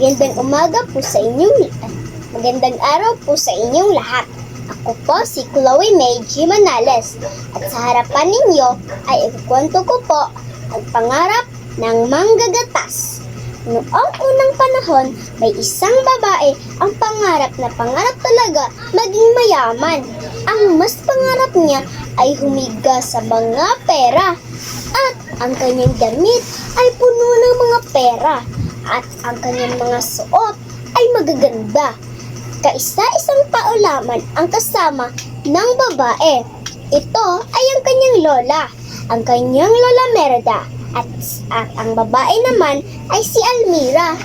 Magandang umaga po sa inyong magandang araw po sa inyong lahat. Ako po si Chloe May G. Manales at sa harapan ninyo ay ikukwento ko po ang pangarap ng manggagatas. Noong unang panahon, may isang babae ang pangarap talaga maging mayaman. Ang mas pangarap niya ay humiga sa mga pera at ang kanyang damit ay puno ng mga pera. At ang kanyang mga suot ay magaganda. Kaisa-isang tao lamang ang kasama ng babae. Ito ay ang kanyang lola, ang kanyang Lola Merda. At ang babae naman ay si Almira.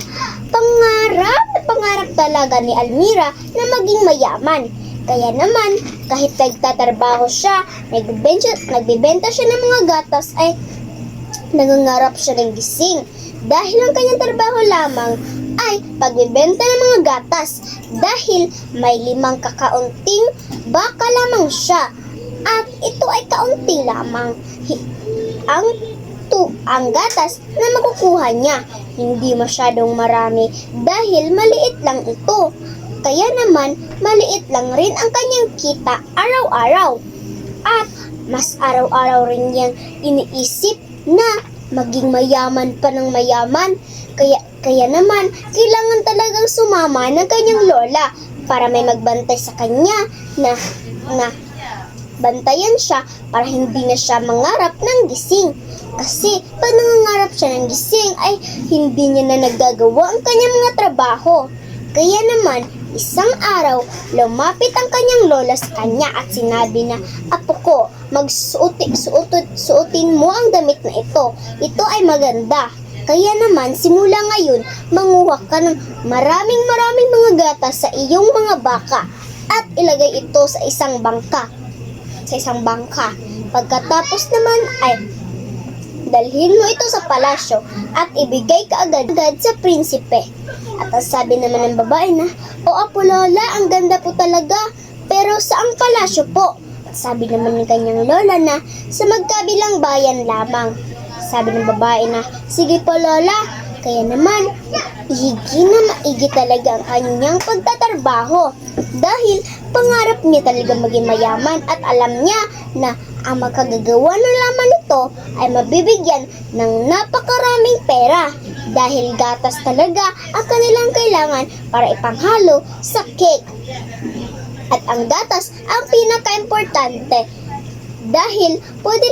Pangarap talaga ni Almira na maging mayaman. Kaya naman, kahit nagtatrabaho siya, nagbibenta siya ng mga gatas, ay nangangarap siya ng gising. Dahil ang kanyang trabaho lamang ay pagbibenta ng mga gatas. Dahil may 5 kakaunting baka lamang siya. At ito ay kaunti lamang. Ang gatas na makukuha niya. Hindi masyadong marami dahil maliit lang ito. Kaya naman, maliit lang rin ang kanyang kita araw-araw. At mas araw-araw rin niyang iniisip na maging mayaman pa ng mayaman. Kaya naman, kailangan talagang sumama ng kanyang lola para may magbantay sa kanya na bantayan siya para hindi na siya mangarap ng gising. Kasi pag nangangarap siya ng gising ay hindi niya na nagagawa ang kanyang mga trabaho. Kaya naman, isang araw, lumapit ang kanyang lola sa kanya at sinabi na, "Apo ko, suotin mo ang damit na ito. Ito ay maganda. Kaya naman, simula ngayon, manguha ka ng maraming mga gatas sa iyong mga baka at ilagay ito sa isang bangka. Pagkatapos naman ay dalhin mo ito sa palasyo at ibigay ka agad sa prinsipe." At ang sabi naman ng babae na, "O Apo Lola, ang ganda po talaga, pero saang palasyo po?" At sabi naman ng kanyang lola na, "Sa magkabilang bayan lamang." Sabi ng babae na, "Sige po Lola." Kaya naman, maigi talaga ang kanyang pagtatrabaho dahil pangarap niya talaga maging mayaman at alam niya na ang makagagawa ng laman nito ay mabibigyan ng napakaraming pera dahil gatas talaga ang kanilang kailangan para ipanghalo sa cake. At ang gatas ang pinaka-importante dahil pwede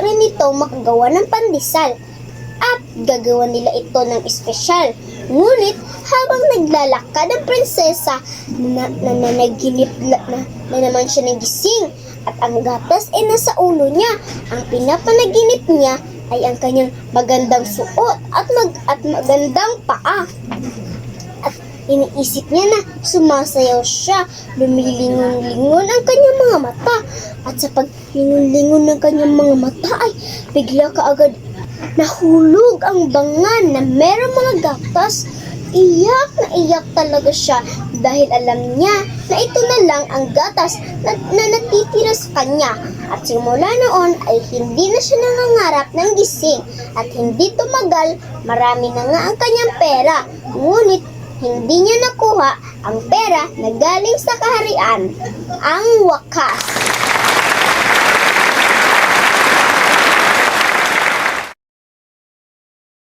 rin ito makagawa ng pandesal at gagawa nila ito ng espesyal. Ngunit habang naglalakad ang prinsesa nanaginip na naman siya ng gising at ang gatas ay nasa ulo niya. Ang pinapanaginip niya ay ang kanyang magandang suot at magandang paa. At iniisip niya na sumasayaw siya, lumilingon-lingon ang kanyang mga mata. At sa paglingon-lingon ng kanyang mga mata ay bigla kaagad nahulog ang bangan na merong mga gatas. Iyak talaga siya dahil alam niya na ito na lang ang gatas na natitira sa kanya. At simula noon ay hindi na siya nangangarap ng gising at hindi tumagal, marami na nga ang kanyang pera. Ngunit hindi niya nakuha ang pera na galing sa kaharian. Ang wakas.